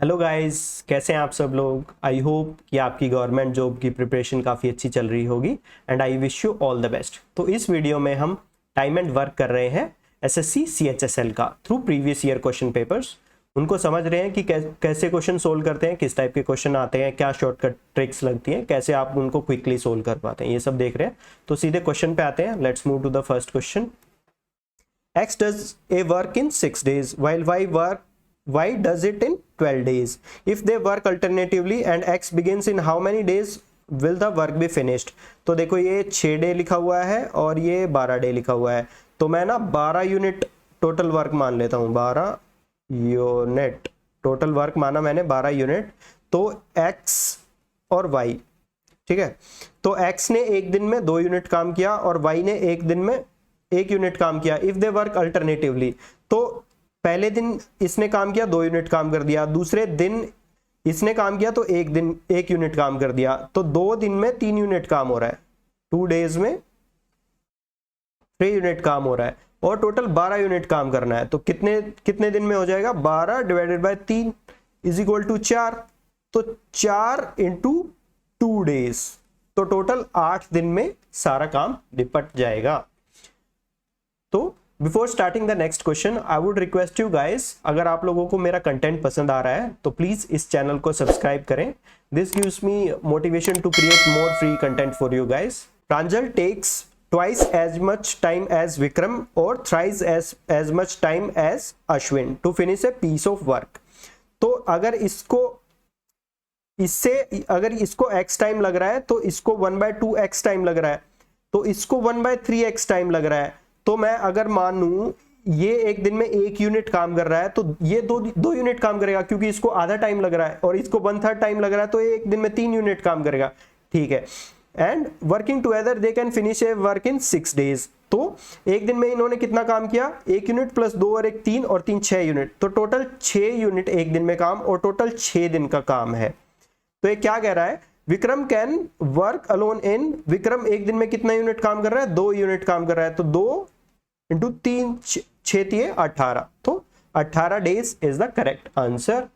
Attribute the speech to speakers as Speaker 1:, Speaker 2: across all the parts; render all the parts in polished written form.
Speaker 1: Hello guys, कैसे हैं आप सब लोग। आई होप कि आपकी गवर्नमेंट जॉब की प्रिपरेशन काफ़ी अच्छी चल रही होगी and I wish you all the best. तो इस वीडियो में हम टाइम एंड वर्क कर रहे हैं एसएससी सीएचएसएल का through previous year question papers. उनको समझ रहे हैं कि कैसे क्वेश्चन सोल्व करते हैं, किस टाइप के क्वेश्चन आते हैं, क्या शॉर्टकट ट्रिक्स लगती हैं, कैसे आप उनको क्विकली सोल्व कर पाते हैं, ये सब देख रहे हैं। तो सीधे क्वेश्चन पे आते हैं। Let's move to the first question. X does a work in 6 days while Y does it in 12 days. If they work alternatively and X begins in how many days will the work be finished? तो देखो ये 6 day लिखा हुआ है और ये 12 day लिखा हुआ है, तो मैं ना 12 यूनिट टोटल वर्क मान लेता हूँ। 12 यूनिट टोटल वर्क माना मैंने, 12 यूनिट। तो X और Y, ठीक है, तो X ने एक दिन में 2 यूनिट काम किया और Y ने एक दिन में 1 यूनिट काम किया। इफ दे वर्क अल्टरनेटिवली, तो पहले दिन इसने काम किया 2 यूनिट काम कर दिया, दूसरे दिन इसने काम किया तो एक दिन 1 यूनिट काम कर दिया, तो 2 दिन में 3 यूनिट काम हो रहा है, 2 डेज में 3 यूनिट काम हो रहा है और टोटल 12 यूनिट काम करना है। तो कितने कितने दिन में हो जाएगा? 12 divided by 3 is equal to 4, तो 4 इंटू 2 डेज, तो टोटल 8 दिन में सारा काम निपट जाएगा। तो before starting the next question I would request you guys, अगर आप लोगों को मेरा कंटेंट पसंद आ रहा है तो प्लीज इस चैनल को सब्सक्राइब करें। This gives me motivation to create more free content for you guys. Pranjal takes twice as much time as Vikram और thrice as much time as Ashwin to finish a piece of work. तो अगर इसको x time लग रहा है तो इसको 1/2x time लग रहा है, तो इसको 1/3x टाइम लग रहा है। तो मैं अगर मानूं ये एक दिन में 1 यूनिट काम कर रहा है तो ये दो यूनिट काम करेगा, क्योंकि इसको आधा टाइम लग रहा है, और इसको 1/3 टाइम लग रहा है तो ये एक दिन में 3 यूनिट काम करेगा, ठीक है। And working together they can finish A work in 6 days. तो एक दिन में इन्होंने कितना काम किया? 1 यूनिट प्लस 2 और 1 3 और 3 6 यूनिट, तो टोटल 6 यूनिट एक दिन में काम, और टोटल 6 दिन का काम है। तो ये क्या कह रहा है? Vikram can work alone in, Vikram एक दिन में कितना यूनिट काम कर रहा है? 2 यूनिट काम कर रहा है, तो 2 इंटू 3 6 18, तो 18 days is the correct answer.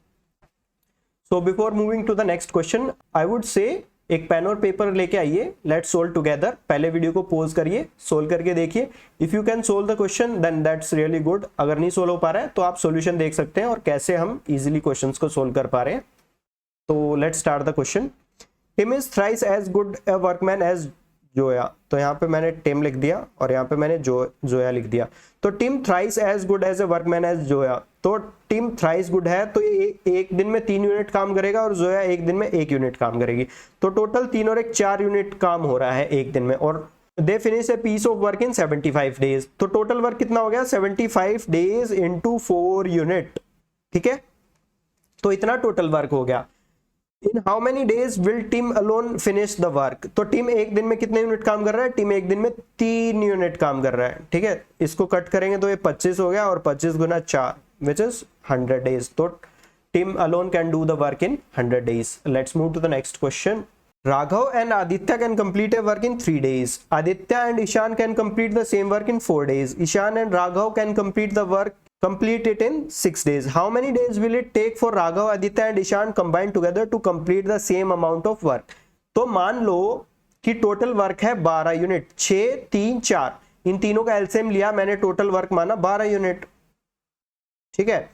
Speaker 1: So before moving to the next question I would say एक पेन और पेपर लेके आइए, लेट्स सोल्व टुगेदर। पहले वीडियो को पॉज करिए, सोल्व करके देखिए। If you can solve the question then that's really good. अगर नहीं सोल्व हो पा रहा है तो आप सॉल्यूशन देख सकते हैं और कैसे हम इजीली क्वेश्चंस को सोल्व कर पा रहे हैं। तो let's start the question. Tim is thrice as good a workman as Zoya. तो यहाँ पे मैंने टिम लिख दिया और यहाँ पे मैंने जोया लिख दिया। तो Tim thrice as good as a workman as Zoya, तो टिम थ्राइस गुड है तो ये एक दिन में 3 यूनिट काम करेगा और जोया एक दिन में 1 यूनिट काम करेगी, तो टोटल 3 और 1 4 यूनिट काम हो रहा है एक दिन में। और they finish a piece of work in 75 days, तो टोटल वर्क कितना हो गया? 75 डेज इंटू 4 यूनिट, ठीक है, तो इतना टोटल वर्क हो गया। In how many days will Tim alone finish the work, तो टिम एक दिन में कितने यूनिट काम कर रहा है? टिम एक दिन में 3 यूनिट काम कर रहा है, ठीक है। इसको कट करेंगे तो ये 25 हो गया, और 25 गुना 4 विच इज 100 डेज। तो Tim alone can do the work in 100 days. Let's move to the next question. Raghav and Aditya can complete a work in 3 days. Aditya and Ishaan can complete the same work in 4 days. Ishaan and Raghav can complete the work complete it in 6 days. How many days will it take for Raghav, Aditya and Ishan combined together to complete the same amount of work? तो मान लो कि total work है 12 unit, 6 3 4, इन तीनों का LCM लिया मैंने, total work माना 12 unit, ठीक है।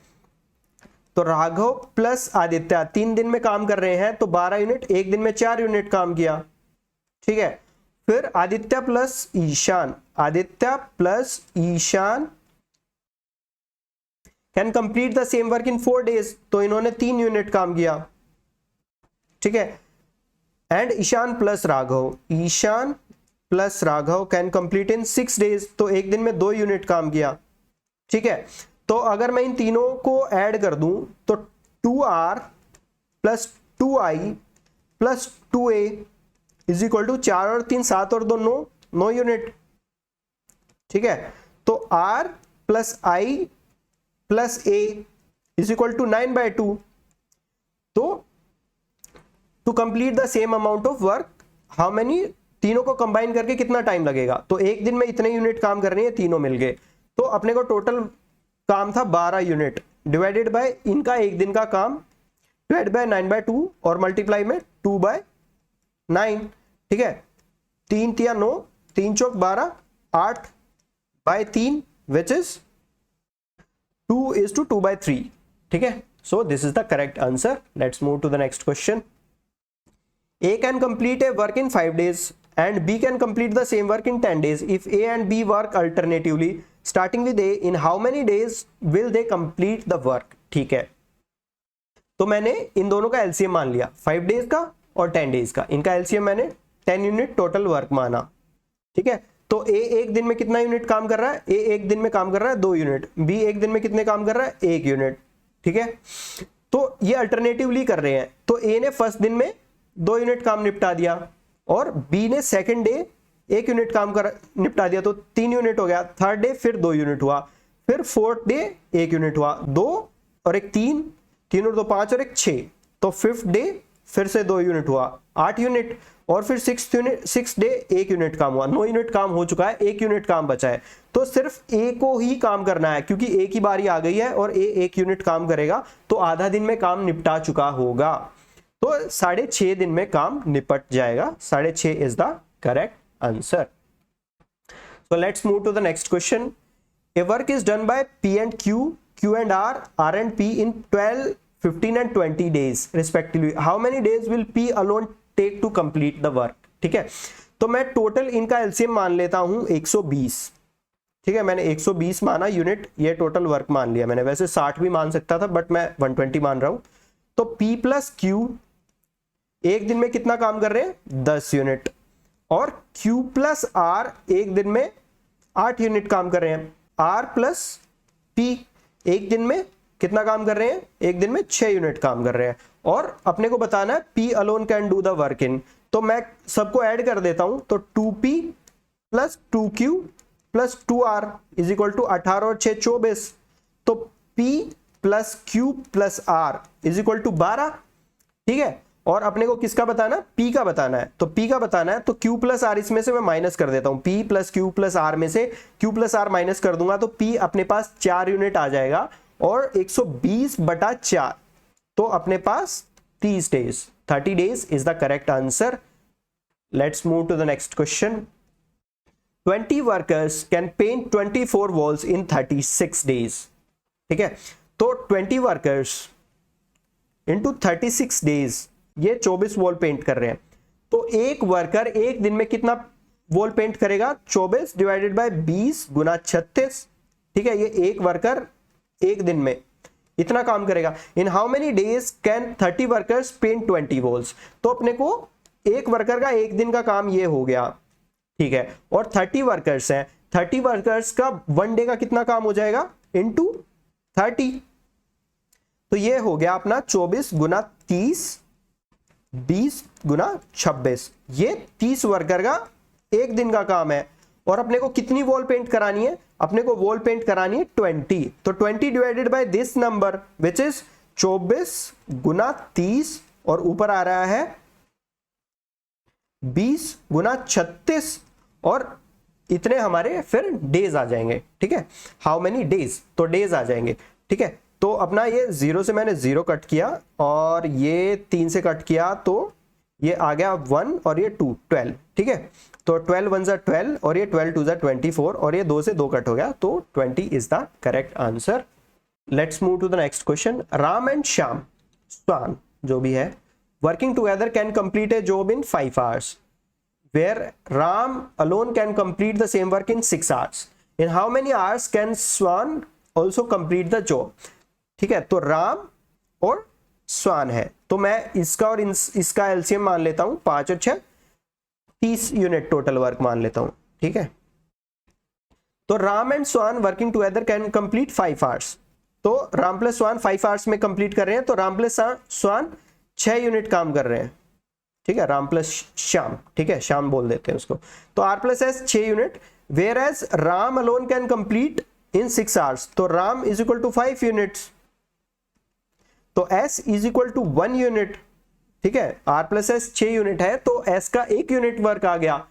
Speaker 1: तो राघव प्लस आदित्य 3 दिन में काम कर रहे हैं, तो 12 यूनिट, एक दिन में 4 यूनिट काम किया, ठीक है। फिर Aditya plus Ishaan can complete the same work in 4 days, तो इन्होंने 3 यूनिट काम किया, ठीक है। And Ishaan plus Raghav can complete in 6 days, तो एक दिन में 2 यूनिट काम किया, ठीक है। तो अगर मैं इन तीनों को ऐड कर दूं तो 2r plus 2i plus 2a is equal to 4 और 3 7 और 2 9 यूनिट, ठीक है। तो r plus i plus a is equal to 9/2। तो to complete the same amount of work how many, तीनों को कंबाइन करके कितना टाइम लगेगा? तो एक दिन में इतने यूनिट काम करने हैं, तीनों मिल गए, तो अपने को टोटल काम था 12 यूनिट डिवाइडेड बाय इनका एक दिन का काम डिवाइड बाय 9/2 और मल्टीप्लाई में 2/9, ठीक है। 3 तिया 9, 3 चौक 12, 8/3 विच इज 2:2/3, ठीक है। So this is the correct answer. Let's move to the next question. A can complete a work in 5 days and B can complete the same work in 10 days. If A and B work alternatively, starting with A, in how many days will they complete the work? ठीक है, तो मैंने इन दोनों का LCM मान लिया, 5 days का और 10 डेज का। इनका एलसीएम मैंने 10 यूनिट टोटल वर्क माना, ठीक है। तो A एक दिन में कितना यूनिट काम कर रहा है? A एक दिन में काम कर रहा है 2 यूनिट। B एक दिन में कितने काम कर रहा है? 1 यूनिट, ठीक है। तो ये अल्टरनेटिवली कर रहे हैं, तो A ने फर्स्ट दिन में 2 यूनिट काम निपटा दिया और बी ने सेकंड डे 1 यूनिट काम कर निपटा दिया, तो 3 यूनिट हो गया। थर्ड डे फिर 2 यूनिट हुआ, फिर फोर्थ डे 1 यूनिट हुआ, 2 और 1 3, 3 और 2 5 और 1 6, तो फिफ्थ डे फिर से 2 यूनिट हुआ, 8 यूनिट, और फिर सिक्स डे 1 यूनिट काम हुआ, 9 यूनिट काम हो चुका है, 1 यूनिट काम बचा है। तो सिर्फ ए को ही काम करना है, क्योंकि ए की बारी आ गई है और ए 1 यूनिट काम करेगा, तो आधा दिन में काम निपटा चुका होगा, तो 6.5 दिन में काम निपट जाएगा। 6.5 is the correct answer. So let's move to the next question. A work is done by P and Q, Q and R and P in 12, 15 and 20 days respectively. How many days will P alone take to complete the work? ठीक है, तो मैं total इनका LCM मान लेता हूं 120, ठीक है। मैंने 120 माना यूनिट, ये टोटल वर्क मान लिया मैंने। वैसे 60 भी मान सकता था, बट मैं 120 मान रहा हूं। तो P प्लस Q एक दिन में कितना काम कर रहे हैं? 10 यूनिट, और Q प्लस R एक दिन में 8 यूनिट काम कर रहे हैं। R प्लस P एक दिन में कितना काम कर रहे हैं? एक दिन में 6 यूनिट काम कर रहे हैं, और अपने को बताना है P alone can do the work in. तो मैं सबको ऐड कर देता हूं, तो 2P plus 2Q plus 2R is equal to 18 और 6 24, तो P plus Q plus R is equal to 12, ठीक है। और अपने को किसका बताना? P का बताना है, तो P का बताना है, तो Q प्लस R इसमें से मैं माइनस कर देता हूं। P plus Q plus R में से Q प्लस R माइनस कर दूंगा, तो P अपने पास 4 यूनिट आ जाएगा, और 120/4, तो अपने पास 30 days, 30 days is the correct answer. Let's move to the next question. 20 workers can paint 24 walls in 36 days, ठीक है। तो 20 वर्कर्स इंटू 36 डेज, ये 24 वॉल पेंट कर रहे हैं, तो एक वर्कर एक दिन में कितना वॉल पेंट करेगा? 24 डिवाइडेड बाय 20 गुना 36, ठीक है। ये एक वर्कर एक दिन में इतना काम करेगा। In how many days can 30 workers paint 20 walls? तो अपने को एक वर्कर का एक दिन का काम ये हो गया, ठीक है। और 30 वर्कर्स हैं, 30 वर्कर्स का 1 डे का कितना काम हो जाएगा? इंटू 30, तो ये हो गया अपना 24 गुना 30, 20 गुना 26, ये 30 वर्कर का एक दिन का काम है। और अपने को कितनी वॉल पेंट करानी है? अपने को वॉल पेंट करानी है 20, तो 20 divided by this number which is 24 गुना 30, और ऊपर आ रहा है 20 गुना 36, और इतने हमारे फिर डेज आ जाएंगे, ठीक है। हाउ मेनी डेज, तो डेज आ जाएंगे, ठीक है। तो अपना ये 0 से मैंने 0 कट किया, और ये 3 से कट किया, तो ये आ गया 1 और ये 2, 12, ठीक है। तो 12 1 ज़ा 12, और ये 12 2 ज़ा 24, और ये 2 से 2 कट हो गया, तो 20 is the correct answer. Let's move to the next question. Ram and Shyam, स्वान जो भी है, working together can complete a job in 5 hours, where Ram alone can complete the same work in 6 hours. In how many hours can Swan also complete the job? ठीक है, तो राम और स्वान है, तो मैं इसका और इसका एलसीएम मान लेता हूं, 5 और 6 30 यूनिट टोटल वर्क मान लेता हूं, ठीक है। तो Ram and Swan working together can complete 5 hours, तो राम प्लस स्वान 5 hours में कंप्लीट कर रहे हैं, तो राम प्लस स्वान 6 यूनिट काम कर रहे हैं, ठीक है। राम प्लस श्याम, ठीक है, श्याम बोल देते हैं उसको। तो R plus S 6 unit, where as Ram alone can complete in 6 hours, तो Ram is equal to 5 units, तो S is equal to 1 unit, ठीक है। R प्लस S 6 यूनिट है, तो S का 1 यूनिट वर्क आ गया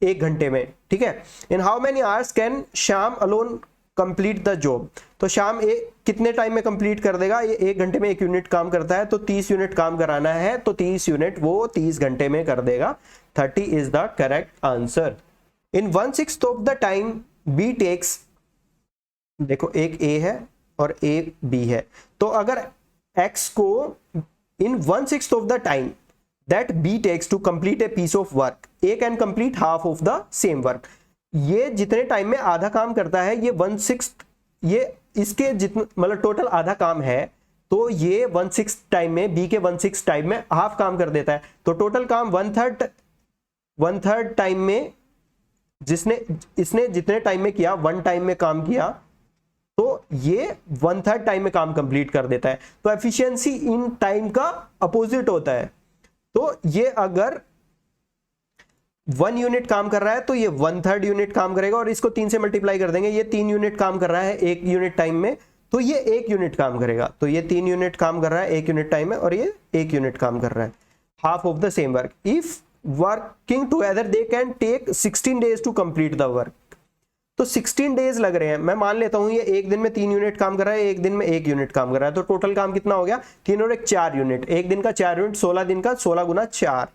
Speaker 1: 1 घंटे में, ठीक है। इन how many hours can Shyam alone complete the job. तो शाम कितने टाइम में कंप्लीट कर देगा? ये 1 घंटे में 1 यूनिट काम करता है, तो 30 यूनिट काम कराना है, तो 30 यूनिट वो 30 घंटे में कर देगा। 30 is the correct answer. In 1/6 of the time B takes, देखो एक ए है और एक बी है, तो अगर एक्स को in 1/6 of the time that B takes to complete a piece of work, A can complete half of the same work. ये जितने टाइम में आधा काम करता है, ये 1/6, ये इसके जितना मतलब टोटल आधा काम है, तो ये 1/6 टाइम में, बी के 1/6 टाइम में हाफ काम कर देता है। तो टोटल काम 1/3 टाइम में, इसने जितने टाइम में किया, 1 टाइम में काम किया, तो ये 1/3 टाइम में काम कंप्लीट कर देता है। तो एफिशिएंसी इन टाइम का अपोजिट होता है। तो ये अगर 1 यूनिट काम कर रहा है तो ये 1/3 यूनिट काम करेगा, और इसको 3 से मल्टीप्लाई कर देंगे। ये 3 यूनिट काम कर रहा है 1 यूनिट टाइम में, तो ये 1 यूनिट काम करेगा। तो ये 3 यूनिट काम कर रहा है 1 यूनिट टाइम में, और ये 1 यूनिट काम कर रहा है, half of the same work. If working together they can take 16 days to complete the work. तो 16 डेज लग रहे हैं। मैं मान लेता हूं ये 1 दिन में 3 यूनिट काम कर रहा है, 1 दिन में 1 यूनिट काम कर रहा है, तो टोटल काम कितना हो गया? 3 और 1 4 यूनिट। 1 दिन का 4 यूनिट, 16 दिन का 16 गुना 4।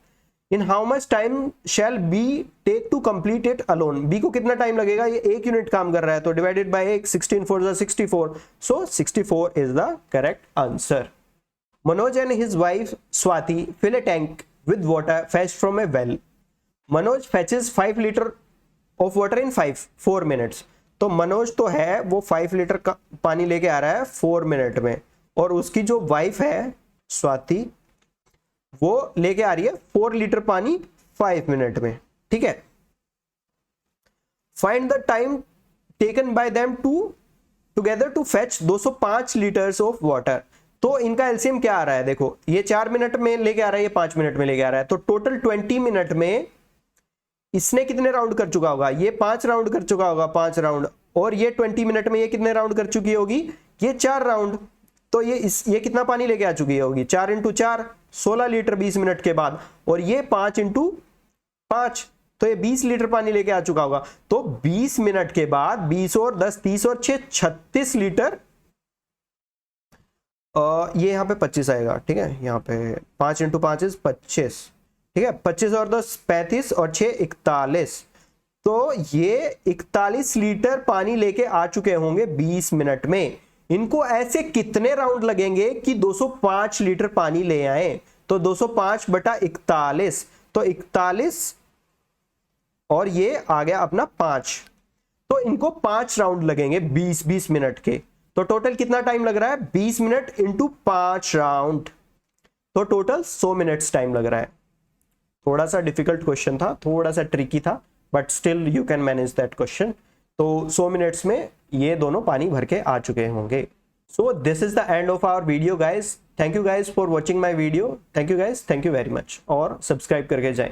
Speaker 1: In how much time shall B take to complete it alone? B को कितना टाइम लगेगा? ये 1 यूनिट काम कर रहा है, तो divided by 1, 16 4 = 64, so 64 is the correct answer. Manoj and his wife Swati fill a tank with water fetched from a well. Manoj fetches 5 litre of water in 4 minutes. तो मनोज तो है वो 5 लीटर का पानी लेके आ रहा है 4 मिनट में, और उसकी जो वाइफ है स्वाति, वो लेके आ रही है 4 लीटर पानी 5 मिनट में। ठीक है, find the time taken by them together to fetch 205 litres of water. तो इनका एलसीएम क्या आ रहा है? देखो, ये 4 मिनट में लेके आ रहा है, ये 5 मिनट में लेके आ रहा है, तो टोटल 20 मिनट में इसने कितने राउंड कर चुका होगा? ये 5 राउंड कर चुका होगा, 5 राउंड, और ये 20 मिनट में ये कितने राउंड कर चुकी होगी? ये 4 राउंड। तो ये कितना पानी लेके आ चुकी होगी? 4 × 4 16 लीटर 20 मिनट के बाद, और ये 5 × 5, तो ये 20 लीटर पानी लेके आ चुका होगा। तो 20 मिनट के बाद 20 और 10 30 और 6 36 लीटर, ये यहाँ पे 25 आएगा। ठीक है, यहाँ पे 5 × 5 = 25। ठीक है, 25 और 10 35 और 6 41, तो ये 41 लीटर पानी लेके आ चुके होंगे 20 मिनट में। इनको ऐसे कितने राउंड लगेंगे कि 205 लीटर पानी ले आए? तो 205/41, तो 41 और ये आ गया अपना 5, तो इनको 5 राउंड लगेंगे 20-20 मिनट के। तो टोटल कितना टाइम लग रहा है? 20 मिनट × 5 राउंड, तो टोटल 100 मिनट्स टाइम लग रहा है। थोड़ा सा डिफिकल्ट क्वेश्चन था, थोड़ा सा ट्रिकी था, but still you can manage that question. तो 100 मिनट्स में ये दोनों पानी भर के आ चुके होंगे। So this is the end of our video guys. Thank you guys for watching my video. Thank you guys, thank you very much, और सब्सक्राइब करके जाएं।